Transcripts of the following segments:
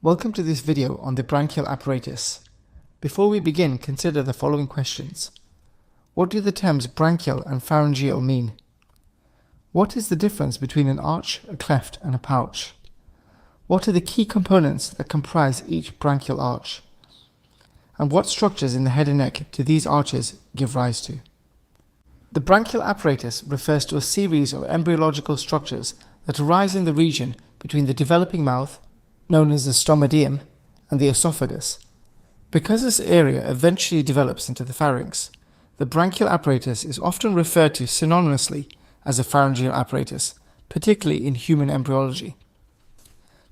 Welcome to this video on the branchial apparatus. Before we begin, consider the following questions. What do the terms branchial and pharyngeal mean? What is the difference between an arch, a cleft, and a pouch? What are the key components that comprise each branchial arch? And what structures in the head and neck do these arches give rise to? The branchial apparatus refers to a series of embryological structures that arise in the region between the developing mouth, known as the stomadeum, and the esophagus. Because this area eventually develops into the pharynx, the branchial apparatus is often referred to synonymously as a pharyngeal apparatus, particularly in human embryology.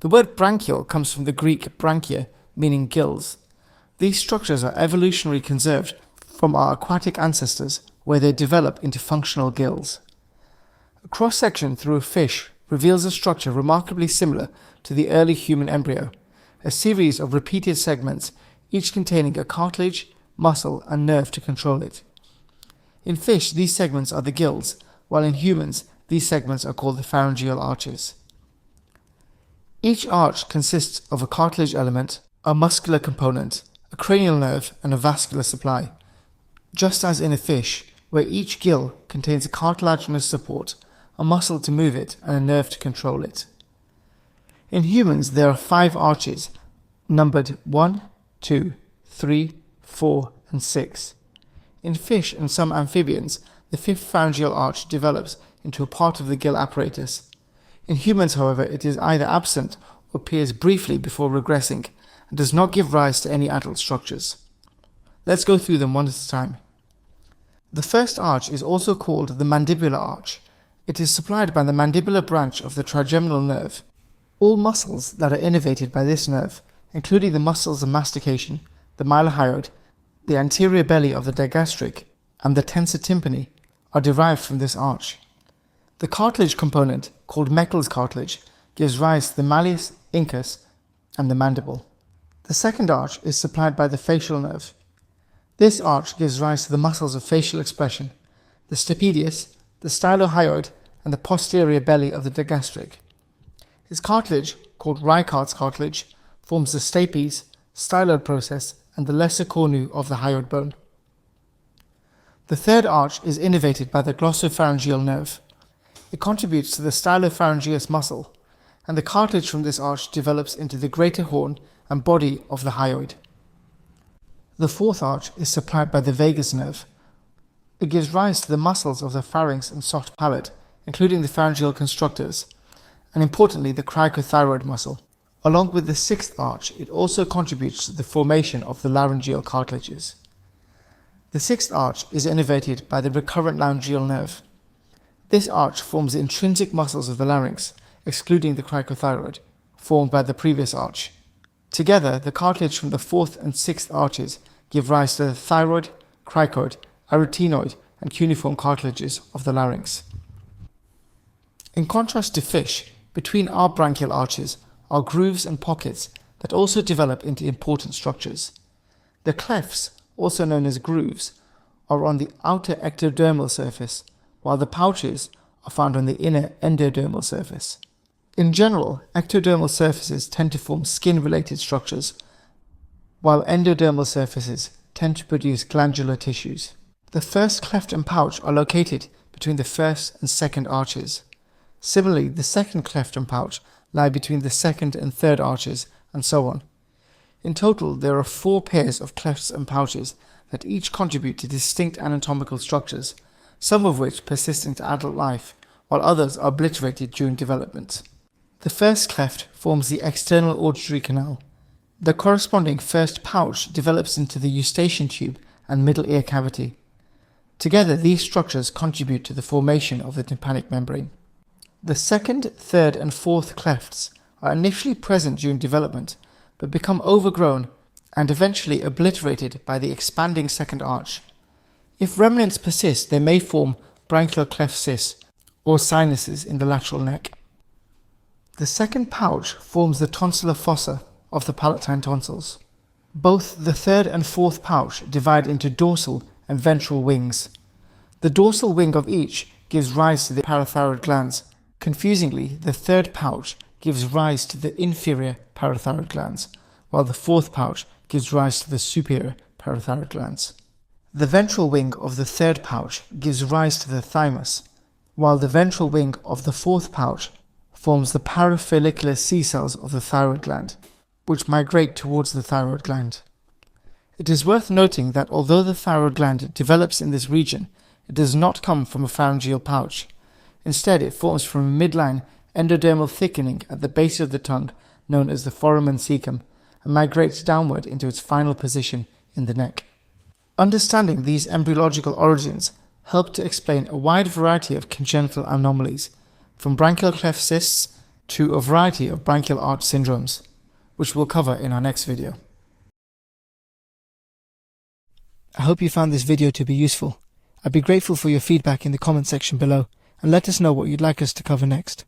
The word branchial comes from the Greek branchia, meaning gills. These structures are evolutionarily conserved from our aquatic ancestors, where they develop into functional gills. A cross-section through a fish reveals a structure remarkably similar to the early human embryo, a series of repeated segments, each containing a cartilage, muscle, and nerve to control it. In fish, these segments are the gills, while in humans, these segments are called the pharyngeal arches. Each arch consists of a cartilage element, a muscular component, a cranial nerve, and a vascular supply, just as in a fish, where each gill contains a cartilaginous support, a muscle to move it, and a nerve to control it. In humans, there are 5 arches, numbered 1, 2, 3, 4, and 6. In fish and some amphibians, the 5th pharyngeal arch develops into a part of the gill apparatus. In humans, however, it is either absent or appears briefly before regressing, and does not give rise to any adult structures. Let's go through them one at a time. The first arch is also called the mandibular arch. It is supplied by the mandibular branch of the trigeminal nerve. All muscles that are innervated by this nerve, including the muscles of mastication, the mylohyoid, the anterior belly of the digastric, and the tensor tympani, are derived from this arch. The cartilage component, called Meckel's cartilage, gives rise to the malleus, incus, and the mandible. The second arch is supplied by the facial nerve. This arch gives rise to the muscles of facial expression, the stapedius, the stylohyoid, and the posterior belly of the digastric. His cartilage, called Reichardt's cartilage, forms the stapes, styloid process, and the lesser cornu of the hyoid bone. The third arch is innervated by the glossopharyngeal nerve. It contributes to the stylopharyngeus muscle, and the cartilage from this arch develops into the greater horn and body of the hyoid. The fourth arch is supplied by the vagus nerve. It gives rise to the muscles of the pharynx and soft palate, including the pharyngeal constructors, and importantly the cricothyroid muscle. Along with the sixth arch, it also contributes to the formation of the laryngeal cartilages. The sixth arch is innervated by the recurrent laryngeal nerve. This arch forms the intrinsic muscles of the larynx, excluding the cricothyroid, formed by the previous arch. Together, the cartilage from the fourth and sixth arches give rise to the thyroid, cricoid, arytenoid, and cuneiform cartilages of the larynx. In contrast to fish, between our branchial arches are grooves and pockets that also develop into important structures. The clefts, also known as grooves, are on the outer ectodermal surface, while the pouches are found on the inner endodermal surface. In general, ectodermal surfaces tend to form skin-related structures, while endodermal surfaces tend to produce glandular tissues. The first cleft and pouch are located between the first and second arches. Similarly, the second cleft and pouch lie between the second and third arches, and so on. In total, there are 4 pairs of clefts and pouches that each contribute to distinct anatomical structures, some of which persist into adult life, while others are obliterated during development. The first cleft forms the external auditory canal. The corresponding first pouch develops into the eustachian tube and middle ear cavity. Together, these structures contribute to the formation of the tympanic membrane. The second, third, and fourth clefts are initially present during development, but become overgrown and eventually obliterated by the expanding second arch. If remnants persist, they may form branchial cleft cysts or sinuses in the lateral neck. The second pouch forms the tonsillar fossa of the palatine tonsils. Both the third and fourth pouch divide into dorsal and ventral wings. The dorsal wing of each gives rise to the parathyroid glands. Confusingly, the third pouch gives rise to the inferior parathyroid glands, while the fourth pouch gives rise to the superior parathyroid glands. The ventral wing of the third pouch gives rise to the thymus, while the ventral wing of the fourth pouch forms the parafollicular C cells of the thyroid gland, which migrate towards the thyroid gland. It is worth noting that although the thyroid gland develops in this region, it does not come from a pharyngeal pouch. Instead, it forms from a midline endodermal thickening at the base of the tongue known as the foramen cecum and migrates downward into its final position in the neck. Understanding these embryological origins help to explain a wide variety of congenital anomalies, from branchial cleft cysts to a variety of branchial arch syndromes, which we'll cover in our next video. I hope you found this video to be useful. I'd be grateful for your feedback in the comment section below, and let us know what you'd like us to cover next.